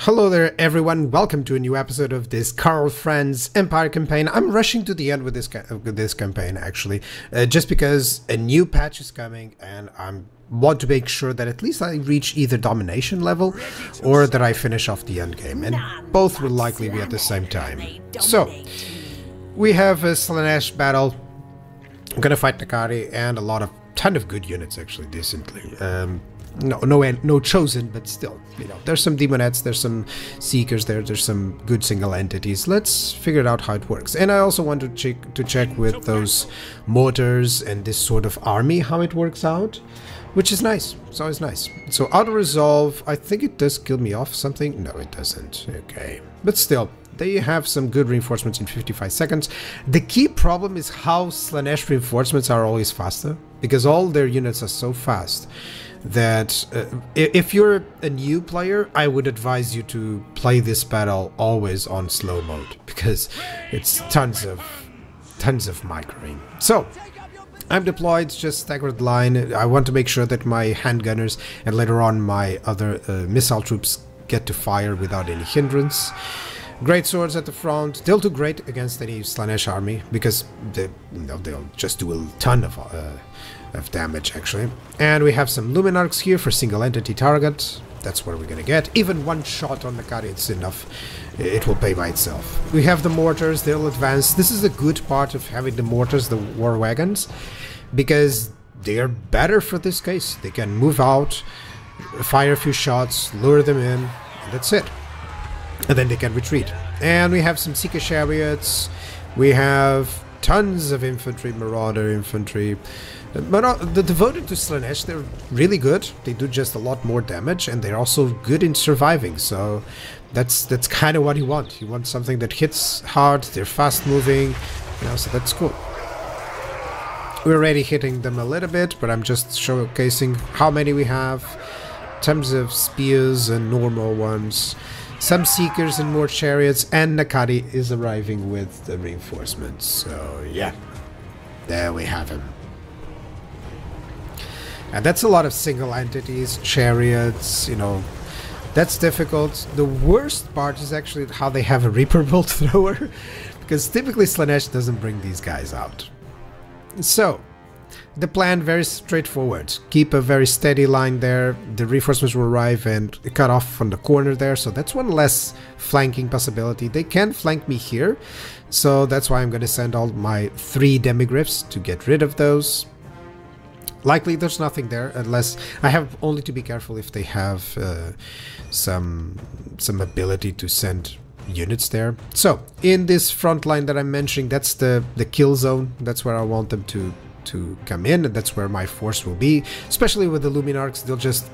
Hello there everyone, welcome to a new episode of this Karl Franz Empire campaign. I'm rushing to the end with this campaign actually, just because a new patch is coming and I want to make sure that at least I reach either domination level or that I finish off the end game, and both will likely be at the same time. So, we have a Slaanesh battle. I'm gonna fight Nakari and a ton of good units actually, decently. No chosen, but still, you know, there's some demonettes, there's some seekers there's some good single entities. Let's figure out how it works. And I also want to check with those mortars and this sort of army how it works out, which is nice. It's always nice. So auto resolve, I think it does kill me off something. No, it doesn't. Okay, but still, they have some good reinforcements in 55 seconds. The key problem is how Slaanesh reinforcements are always faster, because all their units are so fast that if you're a new player, I would advise you to play this battle always on slow mode, because it's tons of microing. So I'm deployed, just staggered line. I want to make sure that my handgunners and later on my other missile troops get to fire without any hindrance. Great swords at the front. They'll do great against any Slaanesh army because they'll just do a ton of damage actually. And we have some Luminarchs here for single entity target. That's what we're gonna get. Even one shot on Nakari, it's enough. It will pay by itself. We have the mortars, they'll advance. This is a good part of having the mortars, the war wagons, because they are better for this case. They can move out, fire a few shots, lure them in, and that's it. And then they can retreat. And we have some Seeker chariots. We have tons of infantry, marauder infantry. But the devoted to Slaanesh, they're really good. They do just a lot more damage, and they're also good in surviving. So that's kind of what you want. You want something that hits hard. They're fast moving, you know. So that's cool. We're already hitting them a little bit, but I'm just showcasing how many we have. Tons of spears and normal ones. Some seekers and more chariots, and Nakari is arriving with the reinforcements. So yeah, there we have him. And that's a lot of single entities, chariots, you know, that's difficult. The worst part is actually how they have a Reaper Bolt thrower, because typically Slaanesh doesn't bring these guys out. So, the plan, very straightforward. Keep a very steady line there. The reinforcements will arrive and cut off from the corner there, so that's one less flanking possibility. They can flank me here, so that's why I'm going to send all my 3 demigryphs to get rid of those. Likely there's nothing there, unless I have only to be careful if they have some ability to send units there. So in this front line that I'm mentioning, that's the kill zone. That's where I want them to come in, and that's where my force will be. Especially with the Luminarchs, they'll just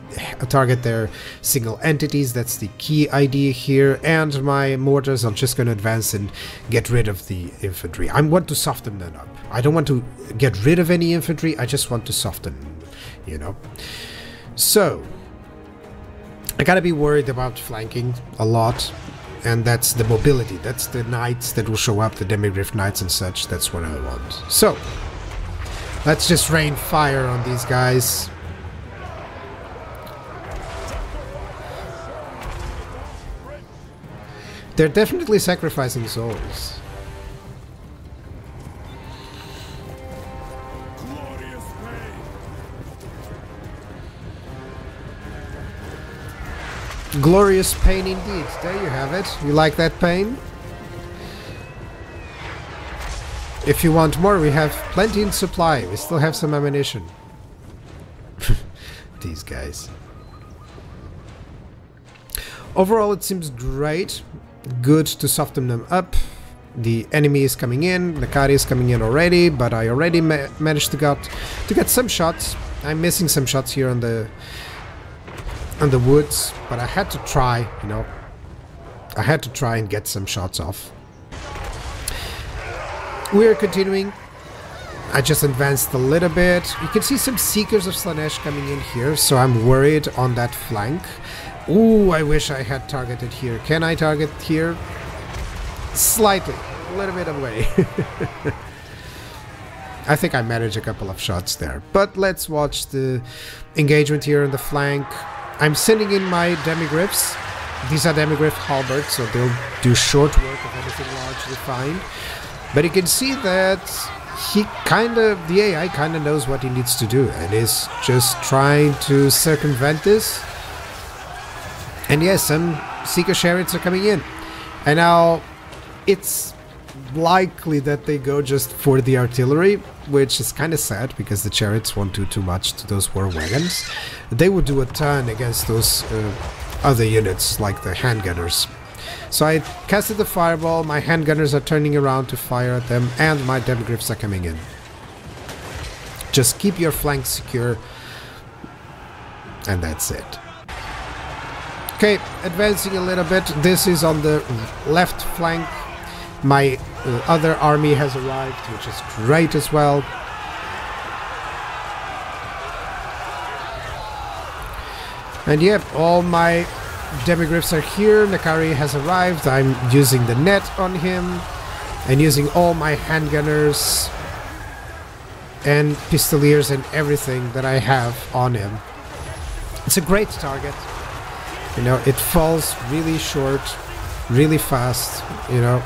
target their single entities. That's the key idea here. And my mortars are just going to advance and get rid of the infantry. I want to soften them up. I don't want to get rid of any infantry, I just want to soften, you know. So I gotta be worried about flanking a lot, and that's the mobility. That's the knights that will show up, the demigryph knights and such. That's what I want. So let's just rain fire on these guys. They're definitely sacrificing souls. Glorious pain indeed. There you have it. You like that pain? If you want more, we have plenty in supply. We still have some ammunition. These guys. Overall, it seems great. Good to soften them up. The enemy is coming in. Nakari is coming in already, but I already managed to get some shots. I'm missing some shots here on the woods, but I had to try, you know. I had to try and get some shots off. We're continuing. I just advanced a little bit. You can see some Seekers of Slaanesh coming in here, so I'm worried on that flank. Ooh, I wish I had targeted here. Can I target here? Slightly. A little bit away. I think I managed a couple of shots there. But let's watch the engagement here on the flank. I'm sending in my demigryphs. these are demigryph halberds, so they'll do short work of anything largely fine. But you can see that the AI kind of knows what he needs to do and is just trying to circumvent this. And yes, some Seeker chariots are coming in. And now it's likely that they go just for the artillery, which is kind of sad because the chariots won't do too much to those war wagons. They would do a ton against those other units like the handgunners. So I casted the fireball, my handgunners are turning around to fire at them, and my demigryphs are coming in. Just keep your flanks secure, and that's it. Okay, advancing a little bit. This is on the left flank. My other army has arrived, which is great as well. And yep, all my demigryphs are here. Nakari has arrived. I'm using the net on him and using all my handgunners and pistoliers and everything that I have on him. It's a great target. You know, it falls really short, really fast, you know.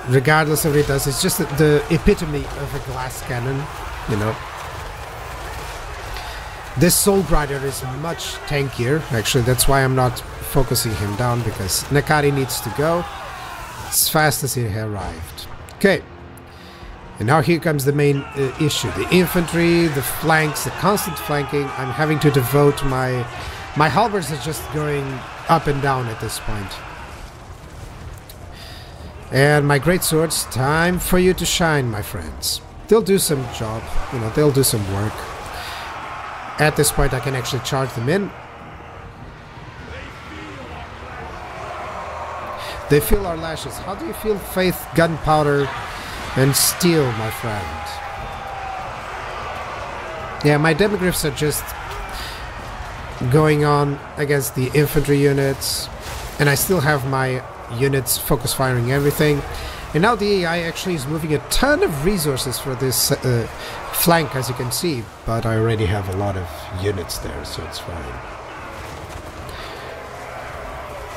Regardless of what it does, it's just the epitome of a glass cannon, you know. This Soul Grider is much tankier, actually. That's why I'm not focusing him down, because Nakari needs to go as fast as he arrived. Okay. And now here comes the main issue. The infantry, the flanks, the constant flanking. I'm having to devote my halberds are just going up and down at this point. And my great swords, time for you to shine, my friends. They'll do some job, you know, they'll do some work. At this point I can actually charge them in. They feel our lashes. How do you feel faith, gunpowder, and steel, my friend? Yeah, my demigryphs are just going on against the infantry units, and I still have my units focus firing everything. And now the AI actually is moving a ton of resources for this flank, as you can see, but I already have a lot of units there, so it's fine.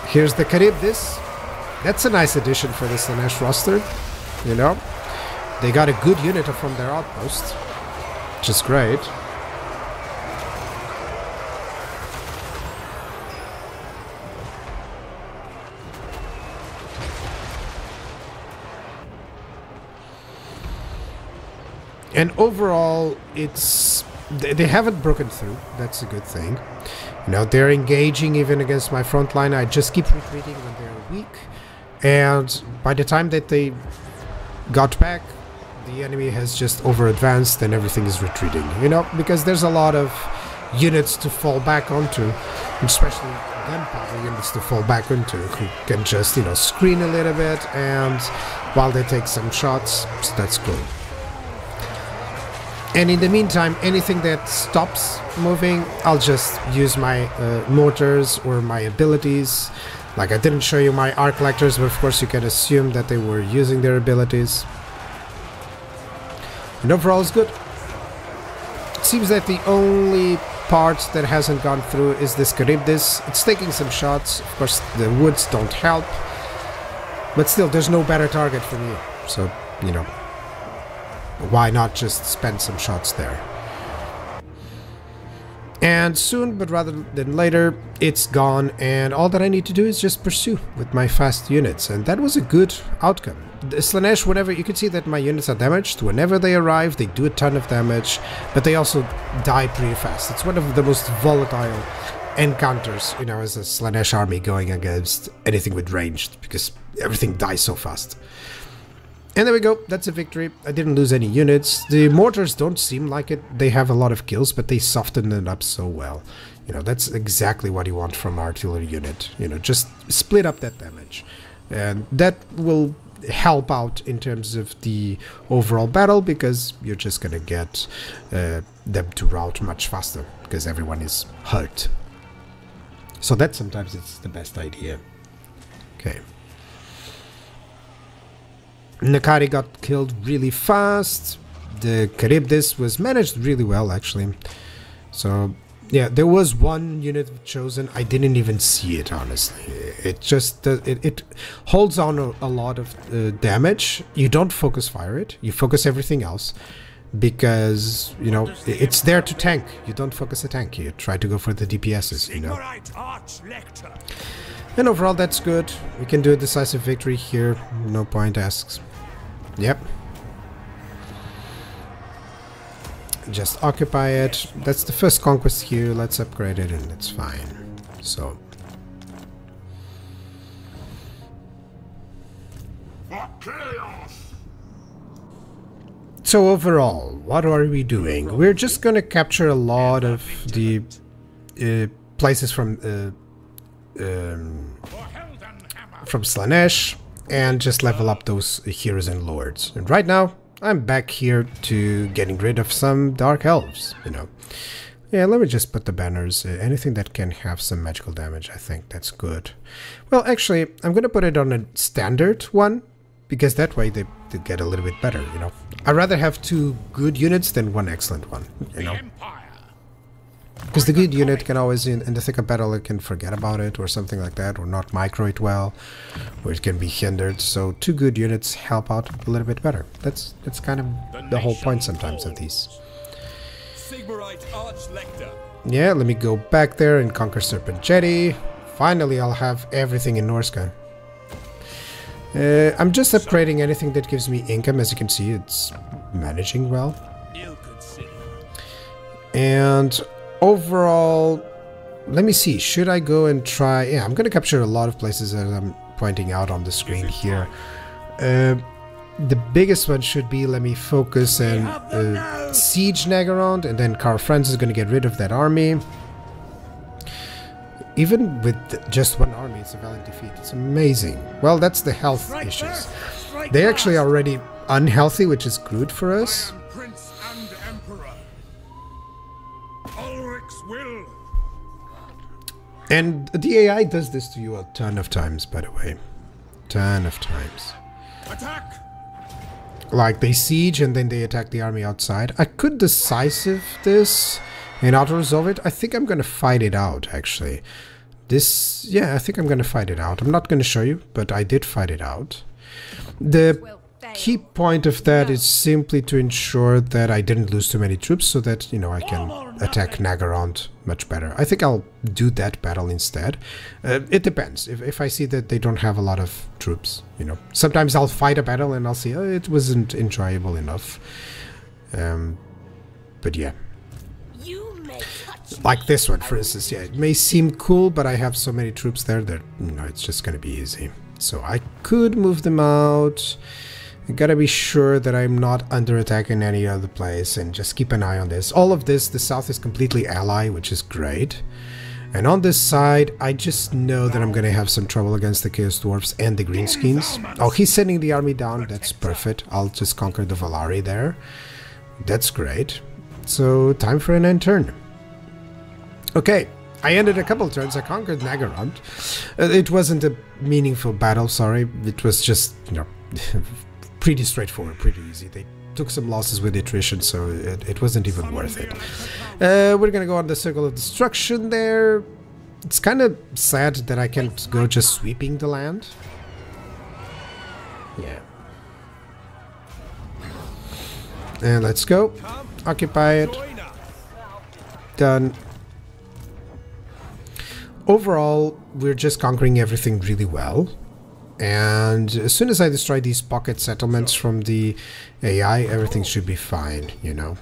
Here's the Charybdis. That's a nice addition for the Slanesh roster, you know. They got a good unit from their outpost, which is great. And overall, they haven't broken through. That's a good thing. You know, they're engaging even against my front line. I just keep retreating when they're weak. And by the time that they got back, the enemy has just over-advanced and everything is retreating. You know, because there's a lot of units to fall back onto, especially gunpowder units to fall back into, who can just, you know, screen a little bit and while they take some shots, so that's cool. And in the meantime, anything that stops moving, I'll just use my mortars or my abilities. Like, I didn't show you my arc lectors, but of course you can assume that they were using their abilities. And overall it's good. It seems that the only part that hasn't gone through is this Charybdis. It's taking some shots. Of course the woods don't help. But still, there's no better target for me. So, you know, why not just spend some shots there? And soon, but rather than later, it's gone, and all that I need to do is just pursue with my fast units, and that was a good outcome. The Slanesh, whenever you can see that my units are damaged, whenever they arrive, they do a ton of damage, but they also die pretty fast. It's one of the most volatile encounters, you know, as a Slanesh army going against anything with ranged, because everything dies so fast. And there we go, that's a victory. I didn't lose any units. The mortars don't seem like it. They have a lot of kills, but they softened it up so well. You know, that's exactly what you want from an artillery unit. You know, just split up that damage. And that will help out in terms of the overall battle, because you're just gonna get them to rout much faster, because everyone is hurt. So that sometimes it's the best idea. Okay. Nakari got killed really fast. The Charybdis was managed really well, actually. So Yeah, there was one unit chosen. I didn't even see it, honestly. It just it holds on a lot of damage. You don't focus fire it. You focus everything else because, you know, it's there to tank. You don't focus a tank. You try to go for the DPSs, you know. And overall, that's good. We can do a decisive victory here. No point asks. Yep. Just occupy it. That's the first conquest here. Let's upgrade it and it's fine. So overall, what are we doing? We're just gonna capture a lot of the places from Slanesh and just level up those heroes and lords. And right now I'm back here to getting rid of some dark elves, you know. Yeah, let me just put the banners. Anything that can have some magical damage, I think that's good. Well, actually, I'm gonna put it on a standard one, because that way they get a little bit better, you know. I'd rather have 2 good units than 1 excellent one, you know. Because the good unit can always, in the thick of battle, it can forget about it or something like that, or not micro it well, or it can be hindered. So 2 good units help out a little bit better. That's kind of the whole point sometimes of these. Yeah, let me go back there and conquer Serpent Jetty. Finally, I'll have everything in Norsca. I'm just upgrading anything that gives me income. As you can see, it's managing well. And overall, let me see, should I go and try... Yeah, I'm going to capture a lot of places as I'm pointing out on the screen here. The biggest one should be, let me focus and siege Nagaround, and then Franz is going to get rid of that army. Even with just 1 army, it's a valiant defeat. It's amazing. Well, that's the health issues. They actually are already unhealthy, which is good for us. And the AI does this to you a ton of times, by the way. Ton of times. Attack! Like, they siege and then they attack the army outside. I could decisive this and auto-resolve it. I think I'm gonna fight it out, actually. This... yeah, I think I'm gonna fight it out. I'm not gonna show you, but I did fight it out. The key point of that is simply to ensure that I didn't lose too many troops so that, you know, I can attack Nagaround much better. I think I'll do that battle instead. It depends. If I see that they don't have a lot of troops, you know. Sometimes I'll fight a battle and I'll see, oh, it wasn't enjoyable enough. But yeah. Like this one, for instance. Yeah, it may seem cool, but I have so many troops there that, you know, it's just gonna be easy. So I could move them out. I gotta be sure that I'm not under attack in any other place and just keep an eye on this. All of this, the south is completely ally, which is great. And on this side, I just know that I'm gonna have some trouble against the Chaos Dwarfs and the Greenskins. Oh, he's sending the army down. That's perfect. I'll just conquer the Valari there. That's great. So, time for an end turn. Okay. I ended a couple turns. I conquered Nagaround. It wasn't a meaningful battle, sorry. It was just, you know, pretty straightforward, pretty easy. They took some losses with attrition, so it wasn't even worth it. We're gonna go on the Circle of Destruction there. It's kind of sad that I can't go just sweeping the land. Yeah. And let's go. Occupy it. Done. Overall, we're just conquering everything really well. And as soon as I destroy these pocket settlements from the AI, everything should be fine, you know.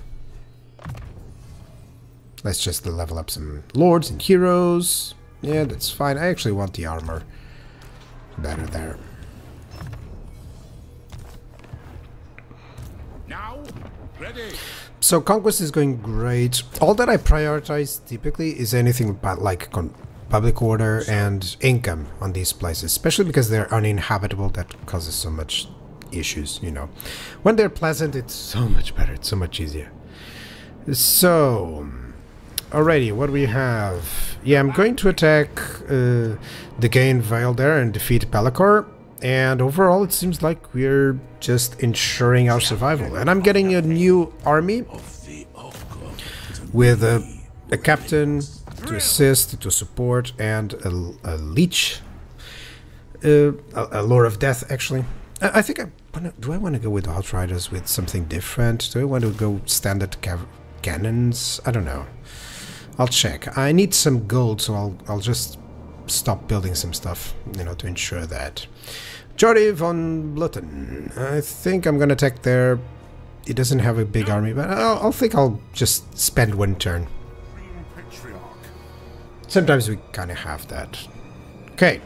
Let's just level up some lords and heroes. Yeah, that's fine. I actually want the armor better there. Now, ready. So conquest is going great. All that I prioritize typically is anything about like public order and income on these places, especially because they're uninhabitable. That causes so much issues, you know. When they're pleasant, it's so much better, it's so much easier. So, alrighty, what do we have? Yeah, I'm going to attack the Gain Vale there and defeat Pelacor, and overall it seems like we're just ensuring our survival. And I'm getting a new army with a captain to assist, to support, and a leech. A lore of death, actually. I think do I want to go with outriders with something different? Do I want to go standard cannons? I don't know. I'll check. I need some gold, so I'll just stop building some stuff, you know, to ensure that. Jordi von Blutten. I think I'm gonna attack there. He doesn't have a big army, but I think I'll just spend one turn. Sometimes we kind of have that. Okay.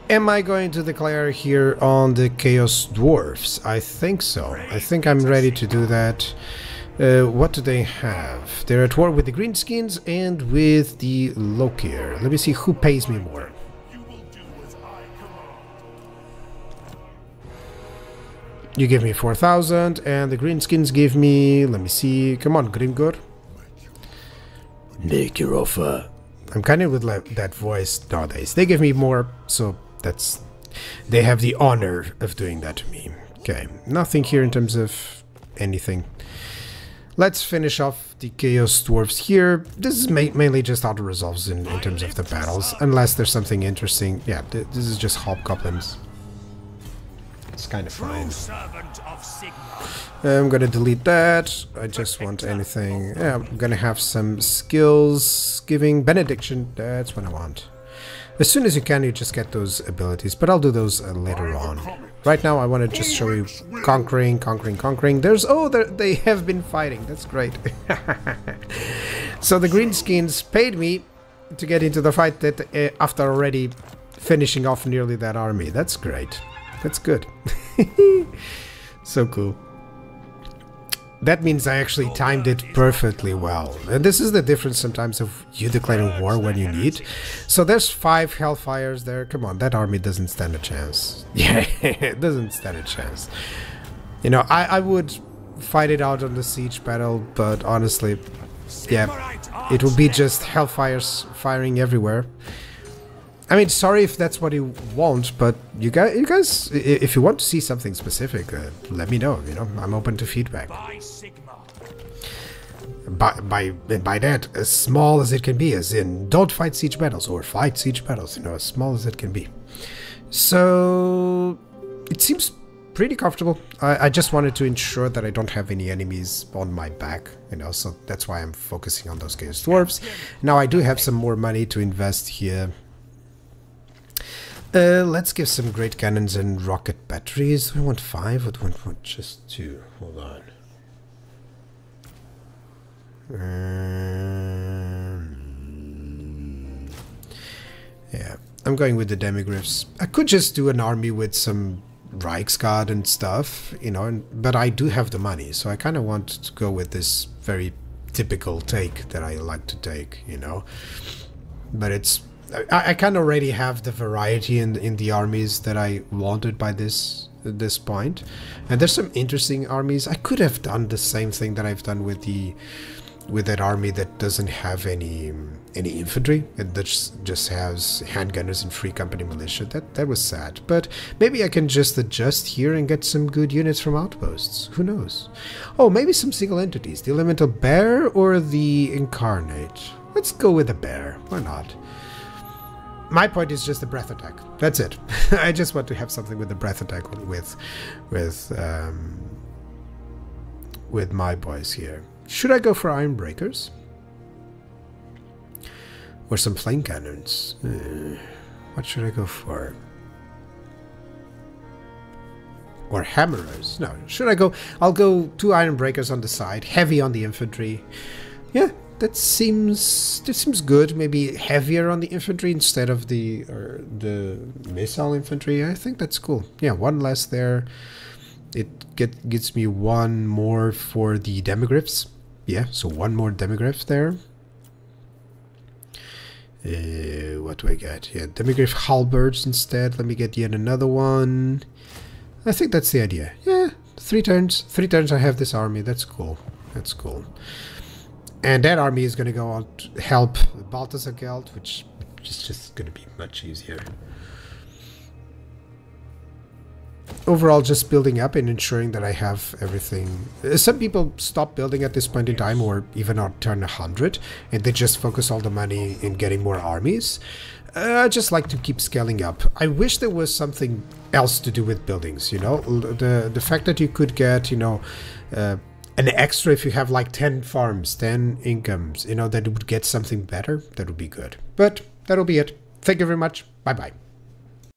Am I going to declare here on the Chaos Dwarfs? I think so. I think I'm ready to do that. What do they have? They're at war with the Greenskins and with the Lokir. Let me see who pays me more. You give me 4,000 and the Greenskins give me... Let me see. Come on, Grimgor. Make your offer. I'm kind of with that voice nowadays. They give me more, so... They have the honor of doing that to me. Okay, nothing here in terms of anything. Let's finish off the Chaos Dwarfs here. This is mainly just auto-resolves in terms of the battles, unless there's something interesting. Yeah, this is just hobgoblins. It's kind of fine. I'm gonna delete that. I just want anything. Yeah, I'm gonna have some skills giving benediction. That's what I want. As soon as you can, you just get those abilities, but I'll do those later on. Right now, I want to just show you conquering. There's... Oh, they have been fighting. That's great. So the Greenskins paid me to get into the fight that after already finishing off nearly that army. That's great. That's good. So cool. That means I actually timed it perfectly well. And this is the difference sometimes of you declaring war when you need. So there's 5 Hellfires there. Come on, that army doesn't stand a chance. Yeah, it doesn't stand a chance. You know, I would fight it out on the siege battle, but honestly, yeah, it will be just Hellfires firing everywhere. I mean, sorry if that's what you want, but you guys, if you want to see something specific, let me know. You know, I'm open to feedback. By that, as small as it can be, as in don't fight siege battles or fight siege battles. You know, as small as it can be. So it seems pretty comfortable. I just wanted to ensure that I don't have any enemies on my back. You know, so that's why I'm focusing on those Chaos Dwarfs. Now I do have some more money to invest here. Let's give some great cannons and rocket batteries. Do we want 5 or do we want just 2? Hold on. Yeah, I'm going with the demigryphs. I could just do an army with some Reichsguard and stuff, you know, but I do have the money, so I kind of want to go with this very typical take that I like to take, you know. But it's... I kind of already have the variety in the armies that I wanted by this point, and there's some interesting armies. I could have done the same thing that I've done with that army that doesn't have any infantry. It just has handgunners and free company militia. That was sad, but maybe I can just adjust here and get some good units from outposts. Who knows? Oh, maybe some single entities. The elemental bear or the incarnate. Let's go with the bear. Why not? My point is just the breath attack. That's it. I just want to have something with the breath attack with my boys here. Should I go for iron breakers? Or some flame cannons? What should I go for? Or hammerers? No, should I go? I'll go 2 iron breakers on the side, heavy on the infantry. Yeah. That seems good. Maybe heavier on the infantry instead of the missile infantry. I think that's cool. Yeah, 1 less there. It gets me 1 more for the demigryphs. Yeah, so 1 more demigryph there. What do I get? Yeah, demigryph halberds instead. Let me get yet another one. I think that's the idea. Yeah, 3 turns. 3 turns I have this army. That's cool. That's cool. And that army is going to go on to help Balthasar Geld, which is just going to be much easier. overall just building up and ensuring that I have everything. Some people stop building at this point in time, or even on turn 100, and they just focus all the money in getting more armies. I just like to keep scaling up. I wish there was something else to do with buildings, you know? The fact that you could get, you know, an extra if you have like 10 farms, 10 incomes, you know, that would get something better, that would be good. But that'll be it. Thank you very much. Bye-bye.